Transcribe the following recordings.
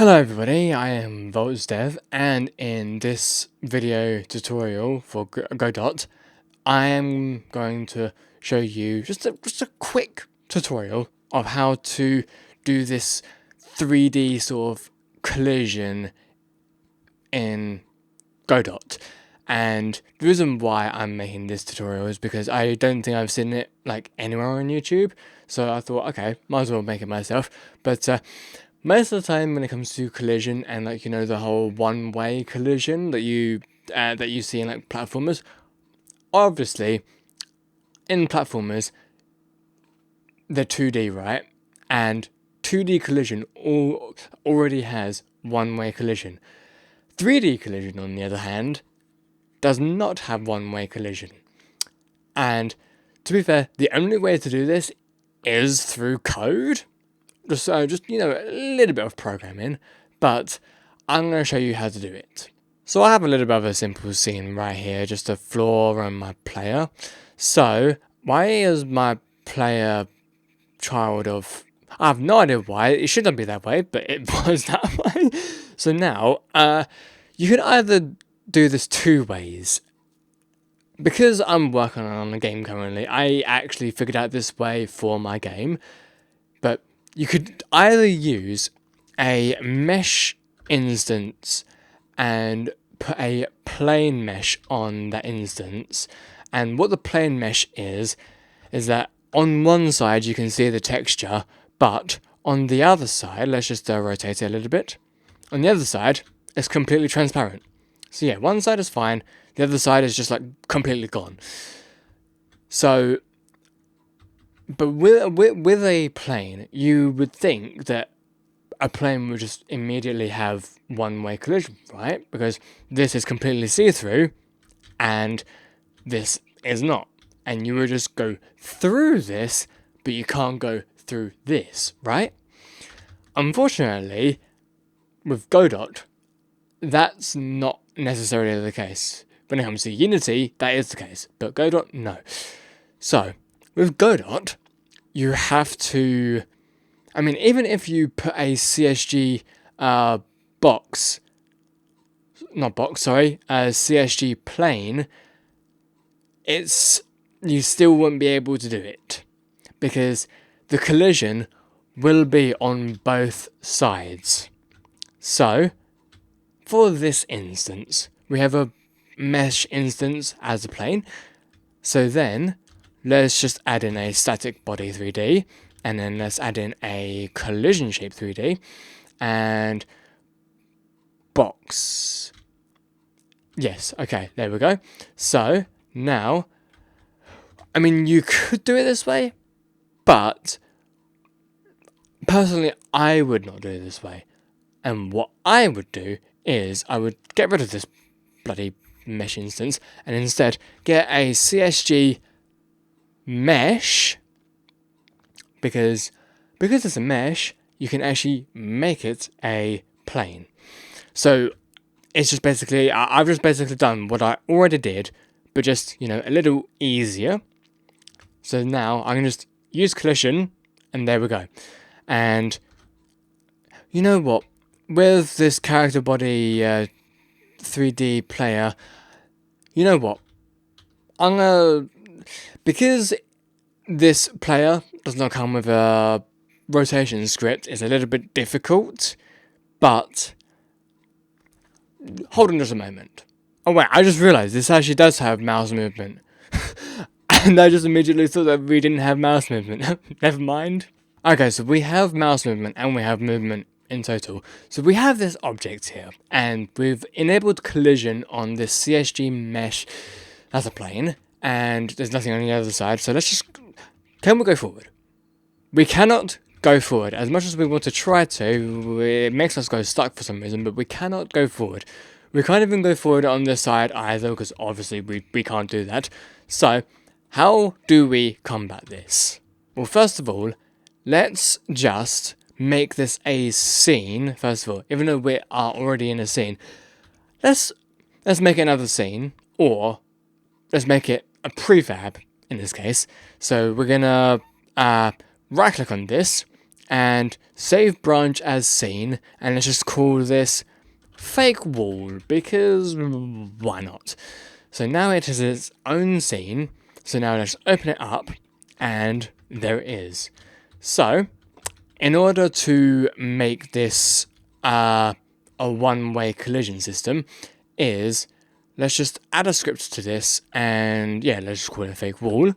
Hello everybody, I am Dev, and in this video tutorial for Godot, I am going to show you just a quick tutorial of how to do this 3D sort of collision in Godot. And the reason why I'm making this tutorial is because I don't think I've seen it like anywhere on YouTube, so I thought, okay, might as well make it myself. But most of the time when it comes to collision and the whole one-way collision that you see in like platformers, obviously in platformers they're 2D, right? And 2D collision already has one-way collision. 3D collision, on the other hand, does not have one-way collision. And to be fair, the only way to do this is through code. Just a little bit of programming, but I'm going to show you how to do it. So I have a little bit of a simple scene right here, just a floor and my player. So why is my player child of... I have no idea why, it shouldn't be that way, but it was that way. So now, you can either do this two ways. Because I'm working on a game currently, I actually figured out this way for my game, but you could either use a mesh instance and put a plane mesh on that instance. And what the plane mesh is that on one side you can see the texture, but on the other side, let's just rotate it a little bit. On the other side, it's completely transparent. So yeah, one side is fine, the other side is just like completely gone. So, but with a plane, you would think that a plane would just immediately have one-way collision, right? Because this is completely see-through, and this is not. And you would just go through this, but you can't go through this, right? Unfortunately, with Godot, that's not necessarily the case. When it comes to Unity, that is the case, but Godot, no. So, with Godot, you have to... I mean, even if you put a CSG a CSG plane, you still won't be able to do it, because the collision will be on both sides. So, for this instance, we have a mesh instance as a plane. So then, let's just add in a static body 3D, and then let's add in a collision shape 3D, and box. Yes, okay, there we go. So, now, I mean, you could do it this way, but personally, I would not do it this way. And what I would do is I would get rid of this bloody mesh instance and instead get a CSG mesh, because it's a mesh, you can actually make it a plane. So it's just basically, I've just basically done what I already did, but just, a little easier. So now I can just use collision, and there we go. And you know what? With this character body 3D player, you know what? Because this player does not come with a rotation script, it's a little bit difficult, but hold on just a moment. Oh wait, I just realized this actually does have mouse movement. And I just immediately thought that we didn't have mouse movement. Never mind. Okay, so we have mouse movement and we have movement in total. So we have this object here, and we've enabled collision on this CSG mesh as a plane, and there's nothing on the other side. So can we go forward? We cannot go forward. As much as we want to try to, it makes us go stuck for some reason, but we cannot go forward. We can't even go forward on this side either, because obviously we can't do that. So, how do we combat this? Well, first of all, let's just make this a scene. First of all, even though we are already in a scene, let's make another scene, or let's make it a prefab in this case. So we're gonna right click on this, and save branch as scene, and let's just call this fake wall, because why not? So now it has its own scene. So now let's open it up, and there it is. So in order to make this a one-way collision system, let's just add a script to this, and yeah, let's just call it a fake wall.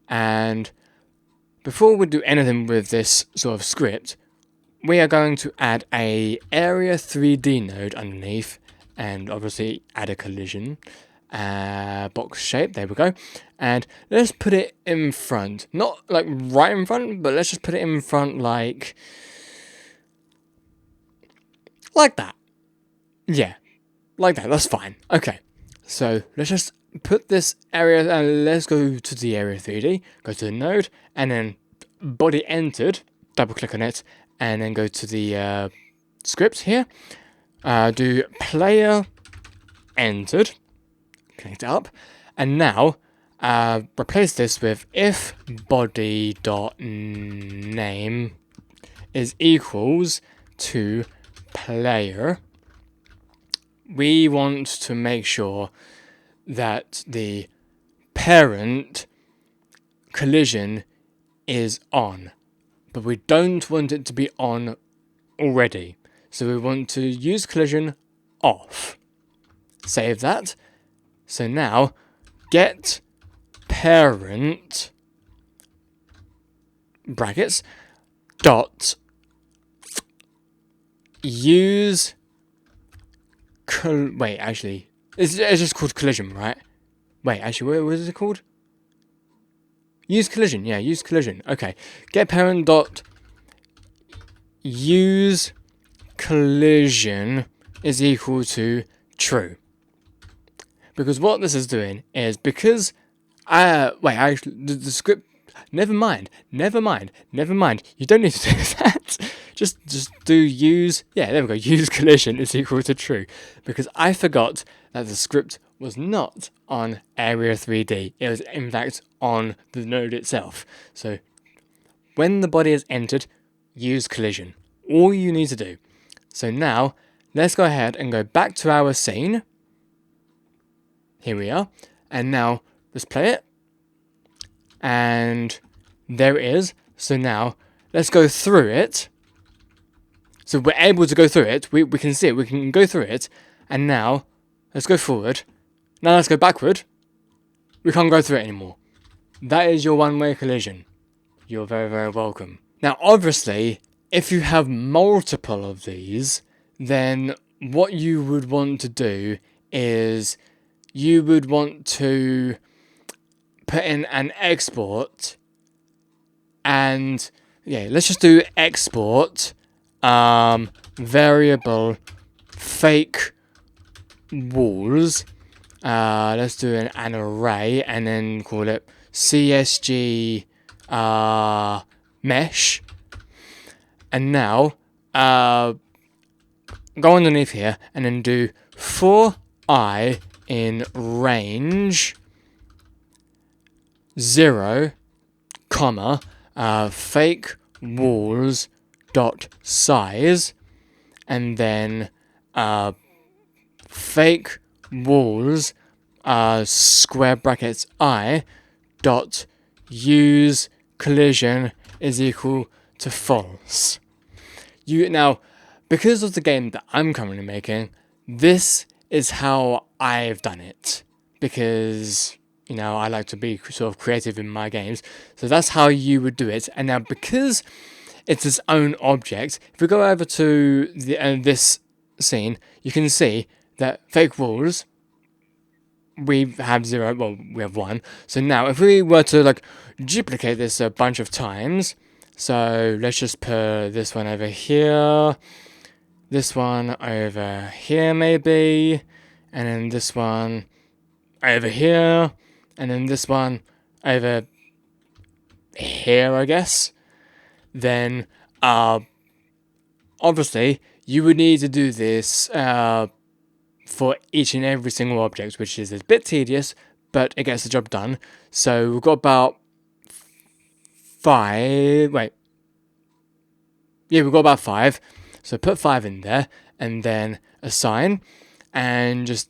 And before we do anything with this sort of script, we are going to add a area 3D node underneath, and obviously add a collision box shape. There we go. And let's put it in front, not like right in front, but let's just put it in front like that. Yeah, like that. That's fine. Okay. So let's just put this area, and let's go to the area 3D, go to the node, and then body entered, double click on it, and then go to the script here, do player entered, connect it up, and now replace this with if body.name is equals to player. We want to make sure that the parent collision is on, but we don't want it to be on already. So we want to use collision off. Save that. So now get parent brackets dot use wait, actually, it's just called collision, right? Wait, actually, what is it called? Use collision. Yeah, use collision. Okay. Get parent dot use collision is equal to true. Because what this is doing is, because actually the script, never mind. You don't need to do that. Just do use, yeah, there we go, use collision is equal to true. Because I forgot that the script was not on area 3D. It was in fact on the node itself. So when the body is entered, use collision. All you need to do. So now let's go ahead and go back to our scene. Here we are. And now let's play it. And there it is. So now let's go through it. So we're able to go through it. We can see it. We can go through it. And now let's go forward. Now let's go backward. We can't go through it anymore. That is your one-way collision. You're very, very welcome. Now, obviously, if you have multiple of these, then what you would want to do is you would want to put in an export, and yeah, let's just do export variable fake walls. Let's do an array and then call it CSG mesh. And now go underneath here and then do for I in range 0, comma, fake walls dot size, and then fake walls square brackets I dot use collision is equal to false. Now, because of the game that I'm currently making, this is how I've done it, because I like to be sort of creative in my games. So that's how you would do it. And now, because it's its own object, if we go over to this scene, you can see that fake walls, we have 0, well, we have 1. So now, if we were to duplicate this a bunch of times, so let's just put this one over here, this one over here maybe, and then this one over here, and then this one over here, I guess. Then, obviously, you would need to do this for each and every single object, which is a bit tedious, but it gets the job done. So we've got about 5, Yeah, we've got about 5. So put 5 in there, and then assign, and just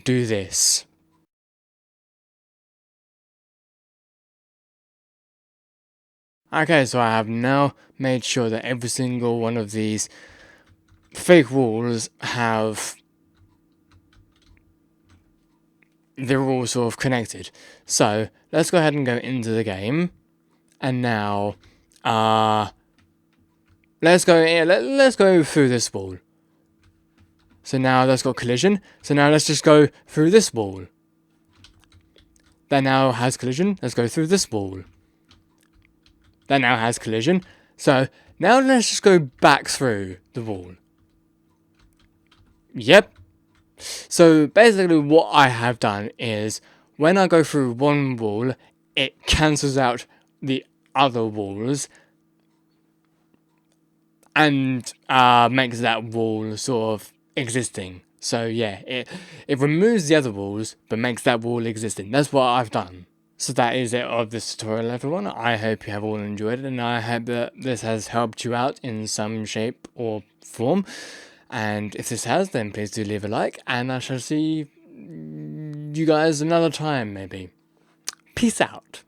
do this. Okay, so I have now made sure that every single one of these fake walls they're all sort of connected. So let's go ahead and go into the game, and now, let's go through this wall. So now that's got collision. So now let's just go through this wall. That now has collision. Let's go through this wall. That now has collision. So now let's just go back through the wall. Yep. So basically what I have done is when I go through one wall, it cancels out the other walls and makes that wall sort of existing. So yeah, it removes the other walls but makes that wall existing. That's what I've done. So that is it of this tutorial, everyone. I hope you have all enjoyed it, and I hope that this has helped you out in some shape or form. And if this has, then please do leave a like, and I shall see you guys another time, maybe. Peace out.